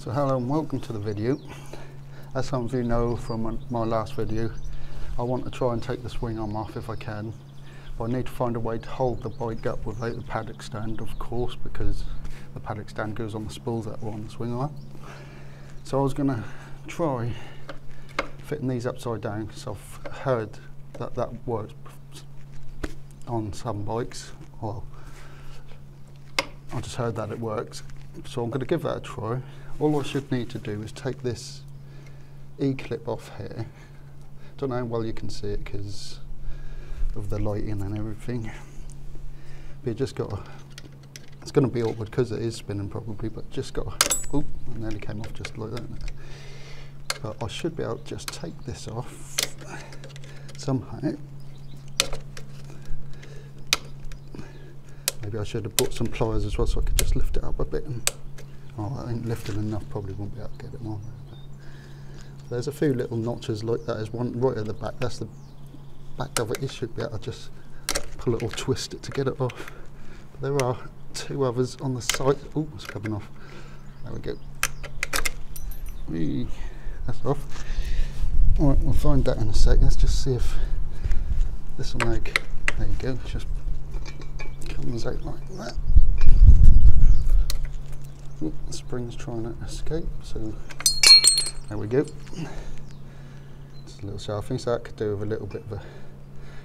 So hello and welcome to the video. As some of you know from my last video, I want to try and take the swing arm off if I can, but I need to find a way to hold the bike up without the paddock stand, of course, because the paddock stand goes on the spools that are on the swing arm. So I was going to try fitting these upside down because I've heard that that works on some bikes. Well, I just heard that it works, so I'm going to give that a try. All I should need to do is take this E-clip off here. Don't know how well you can see it because of the lighting and everything. But you just got to, it's going to be awkward because it is spinning probably, but just got to, oh, it nearly came off just like that. But I should be able to just take this off somehow. Maybe I should have brought some pliers as well so I could just lift it up a bit. And, oh, that ain't lifting enough, probably won't be able to get it on. There's a few little notches like that. There's one right at the back. That's the back of it. You should be able to just pull it or twist it to get it off. But there are two others on the side. Oh, it's coming off. There we go. Whee. That's off. Alright, we'll find that in a sec. Let's just see if this will make. There you go. Just comes out like that. Ooh, the spring's trying to escape, so there we go. Just a little selfie, so that could do with a little bit of a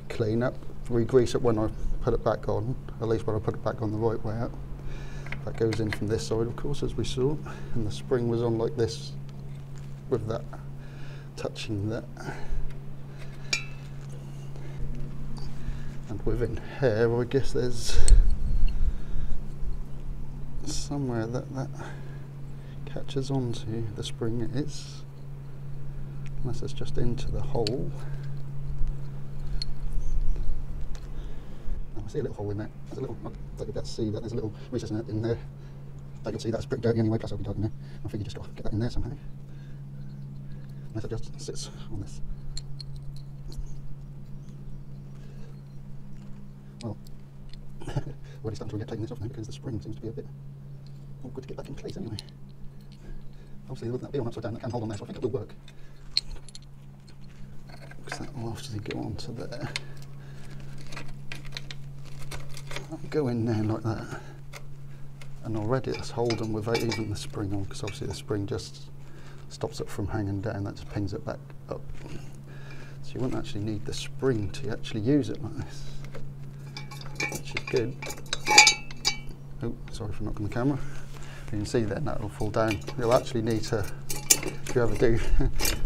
clean up. Re-grease it when I put it back on, at least when I put it back on the right way out. That goes in from this side, of course, as we saw, and the spring was on like this with that touching that. And within here, I guess there's somewhere that catches onto the spring is, unless it's just into the hole. Oh, I see a little hole in there. There's a little, I don't get to see that there's a little recess in there. I can see that's pretty dirty anyway, plus I'll be talking there. I think you just got to get that in there somehow. Unless it just sits on this. Well, already starting to get taking this off now because the spring seems to be a bit awkward to get back in place anyway. Obviously, with that being upside down, that can hold on there, so I think it will work. Because that will obviously go onto there. I'll go in there like that. And already it's holding without even the spring on, because obviously the spring just stops it from hanging down, that just pings it back up. So you wouldn't actually need the spring to actually use it like this. Which is good. Oh, sorry for knocking the camera. You can see then that will fall down. You'll actually need to, if you ever do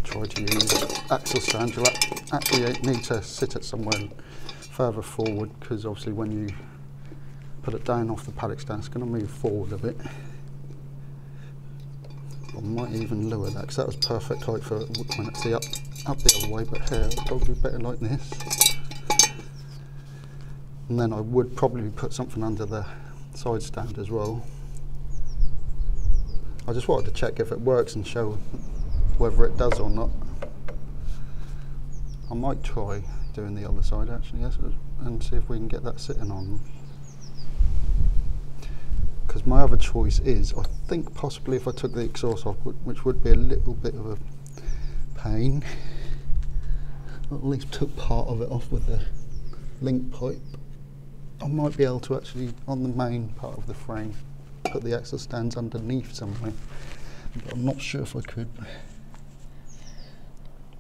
try to use axle stands, you'll actually need to sit it somewhere further forward, because obviously when you put it down off the paddock stand, it's going to move forward a bit. I might even lower that, because that was perfect height for when it's up the other way, but here it'll probably be better like this. And then I would probably put something under the side stand as well. I just wanted to check if it works and show whether it does or not. I might try doing the other side actually, yes, and see if we can get that sitting on. Because my other choice is, I think possibly if I took the exhaust off, which would be a little bit of a pain, at least took part of it off with the link pipe, I might be able to actually, on the main part of the frame, put the axle stands underneath somewhere, but I'm not sure if I could.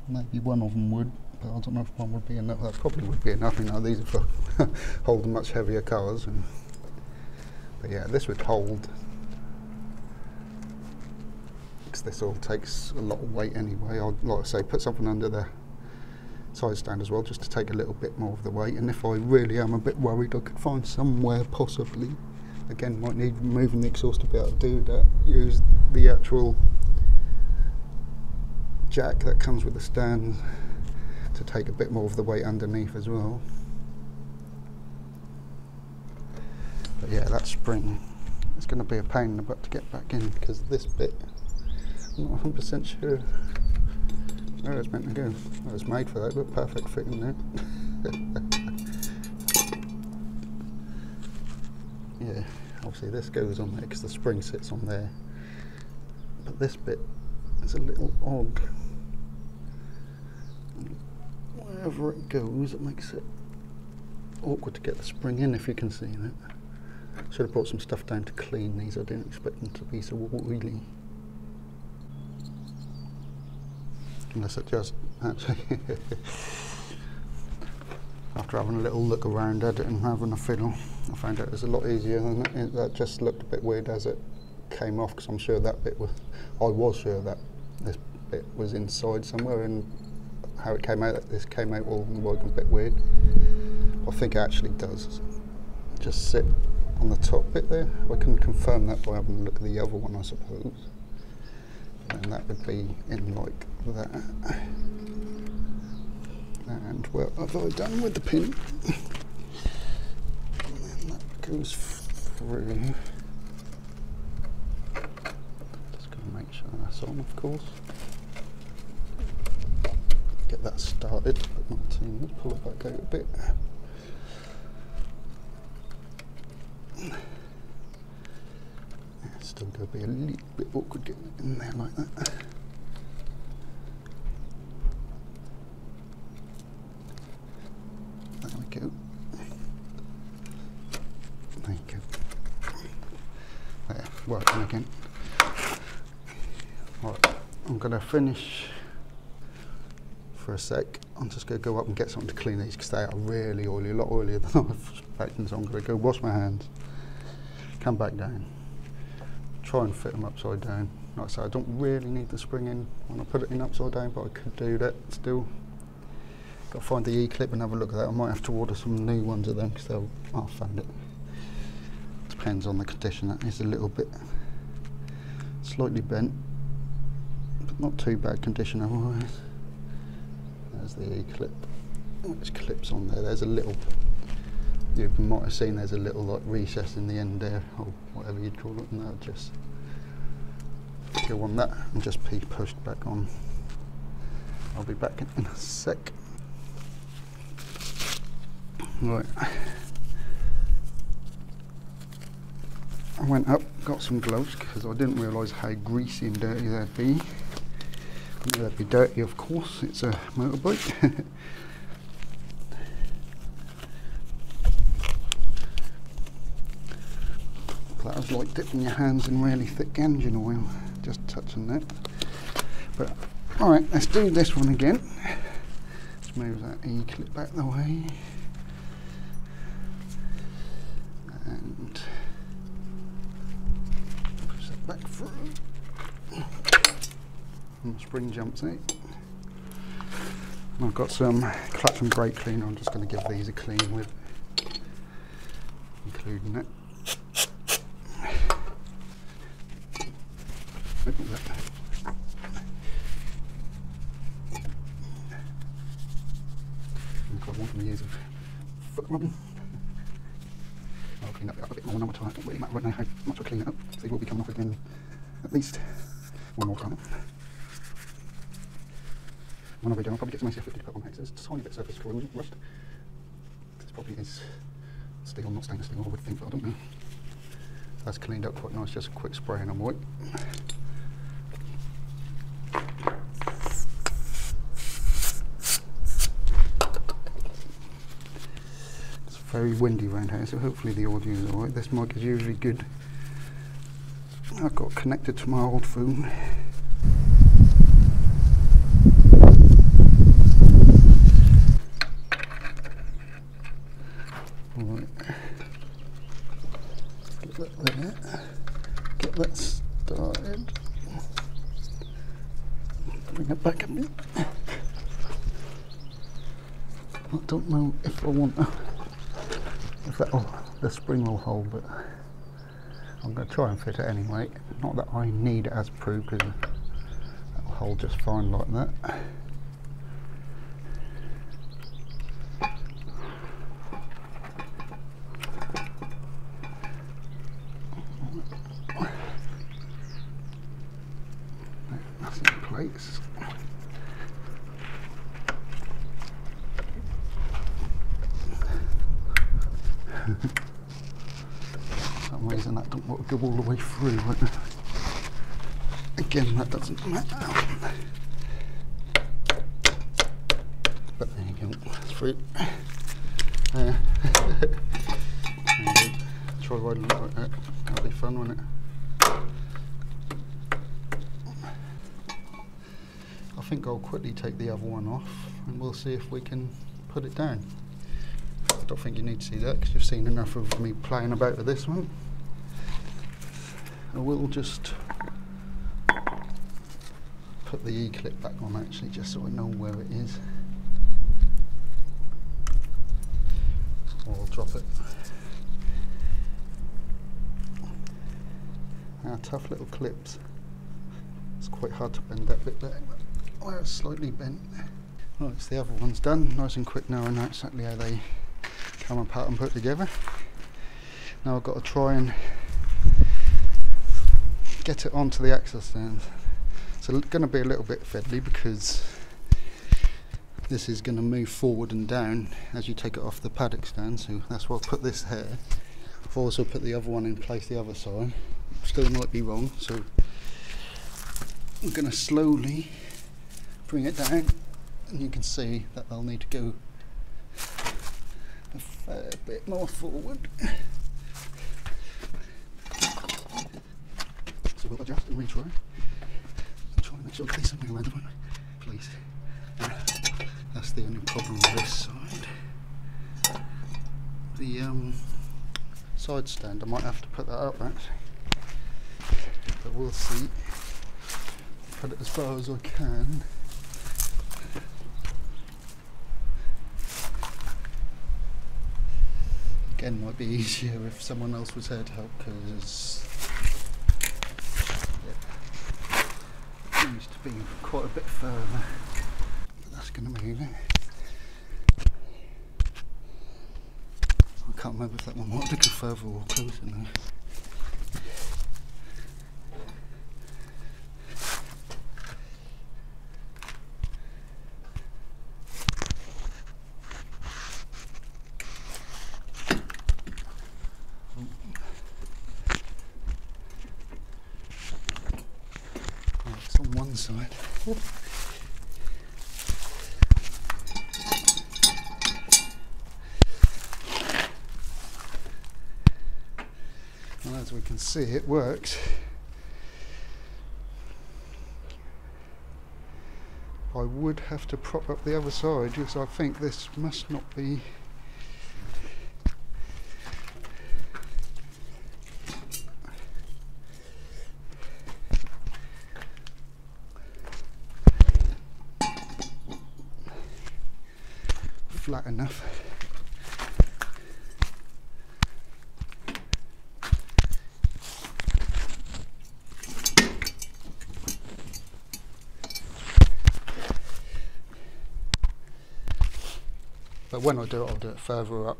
Maybe one of them would, but I don't know if one would be enough. That probably would be enough, you know, these are for holding much heavier cars. But yeah, this would hold, because this all takes a lot of weight anyway. I'd, like I say, put something under the side stand as well, just to take a little bit more of the weight, and if I really am a bit worried, I could find somewhere possibly, again might need removing the exhaust to be able to do that, use the actual jack that comes with the stand to take a bit more of the weight underneath as well. But yeah, that spring is going to be a pain in the butt to get back in, because this bit, I'm not 100% sure where it's meant to go. Well, it's made for that, but perfect fit in there. Yeah, obviously this goes on there because the spring sits on there. but this bit is a little odd. Wherever it goes, it makes it awkward to get the spring in, if you can see that. Should have brought some stuff down to clean these. I didn't expect them to be so oily. Unless it just actually after having a little look around at it and having a fiddle, I found out it's a lot easier than it. That just looked a bit weird as it came off, because I'm sure that bit was, I was sure that this bit was inside somewhere, and how it came out, this came out all like a bit weird. I think it actually does just sit on the top bit there. I can confirm that by having a look at the other one, I suppose. And that would be in like that. And what have I done with the pin? And then that goes through. Just going to make sure that's on, of course. Get that started, but not too much. Pull it back out a bit. It's still going to be a little bit awkward getting it in there like that. There we go. There you go. There, working again. Right, I'm going to finish for a sec. I'm just going to go up and get something to clean these, because they are really oily, a lot oilier than I was expecting. So I'm going to go wash my hands, come back down, try and fit them upside down. Like I said, I don't really need the spring in when I put it in upside down, but I could do that still. Got to find the E-clip and have a look at that. I might have to order some new ones of them, because I'll find it. Depends on the condition. That is a little bit slightly bent, but not too bad condition otherwise. There's the E-clip, which clips on there. There's a little, you might have seen there's a little like recess in the end there, or whatever you'd call it, and that'll just go on that and just be pushed back on. I'll be back in a sec. Right, I went up, got some gloves, because I didn't realise how greasy and dirty they'd be. They'd be dirty, of course, it's a motorbike. That was like dipping your hands in really thick engine oil, just touching that. But alright, let's do this one again. Let's move that E-clip back the way. And push that back through. And the spring jumps out. And I've got some clutch and brake cleaner. I'm just going to give these a clean with, including that. Look at that. I want to use a foot rubbing. I'll clean that up a bit more another time. I don't really matter right now how much I clean it up. So it will be coming off again at least one more time. When I redo, I'll probably get some ACF 50 to put on next. There's a tiny bit of surface corrosion, rust. This probably is steel, not stainless steel, I would think, but I don't know. That's cleaned up quite nice, just a quick spray and I'm white. It's very windy around here, so hopefully the audio is alright. This mic is usually good. I've got connected to my old phone. Right. Get that there. Get that started. Bring it back a bit. I don't know if I want to, if the spring will hold, but I'm going to try and fit it anyway. Not that I need it as proof, because that will hold just fine like that. That's in place. For some reason that don't want to go all the way through right now. Again, that doesn't matter. But there you go, through. There. There you go. Try riding it like that. That'll be fun, won't it? I think I'll quickly take the other one off and we'll see if we can put it down. I don't think you need to see that because you've seen enough of me playing about with this one. I will just put the E-clip back on actually, just so I know where it is. Or I'll drop it. Tough little clips. It's quite hard to bend that bit back. Well, it's slightly bent. Right, so the other one's done. Nice and quick now, I know exactly how they come apart and put together. Now I've got to try and get it onto the axle stand. It's going to be a little bit fiddly because this is going to move forward and down as you take it off the paddock stand, so that's why I've put this here. I've also put the other one in place the other side. Still might be wrong, so I'm going to slowly bring it down, and you can see that they'll need to go a fair bit more forward. So we'll adjust and retry. Try and make sure I get something around the one, please. That's the only problem with this side. The side stand, I might have to put that up actually. But we'll see. Put it as far as I can. Again, might be easier if someone else was here to help, because it needs to be quite a bit further. But that's going to move it. I can't remember if that one wanted to go further or closer now. It's on one side. Well, as we can see, it works. I would have to prop up the other side because I think this must not be flat enough. But when I do it, I'll do it further up.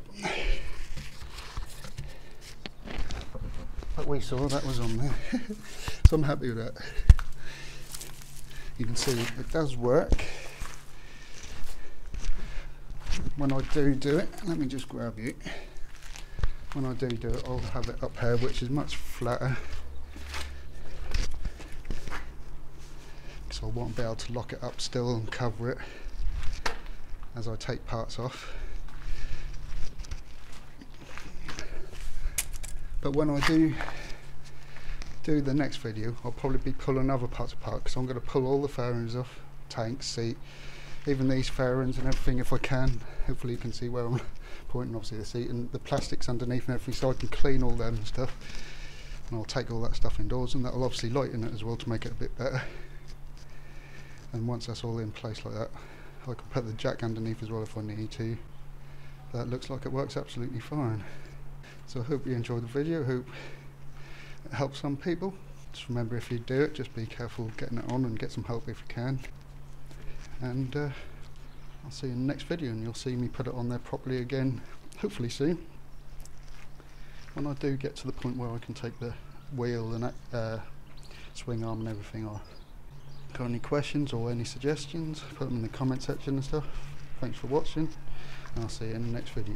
But we saw that was on there. So I'm happy with that. You can see it does work. When I do it, let me just grab you. When I do it, I'll have it up here, which is much flatter. So I won't be able to lock it up still and cover it as I take parts off. But when I do the next video, I'll probably be pulling other parts apart, because I'm going to pull all the fairings off, tank, seat, even these fairings and everything if I can. Hopefully you can see where I'm pointing, obviously the seat and the plastics underneath and everything, so I can clean all them and stuff. And I'll take all that stuff indoors, and that'll obviously lighten it as well to make it a bit better. And once that's all in place like that, I can put the jack underneath as well if I need to. That looks like it works absolutely fine. So I hope you enjoyed the video. I hope it helps some people. Just remember, if you do it, just be careful getting it on and get some help if you can. And I'll see you in the next video, and you'll see me put it on there properly again, hopefully soon. When I do get to the point where I can take the wheel and swing arm and everything off. Got any questions or any suggestions, put them in the comment section and stuff. Thanks for watching, and I'll see you in the next video.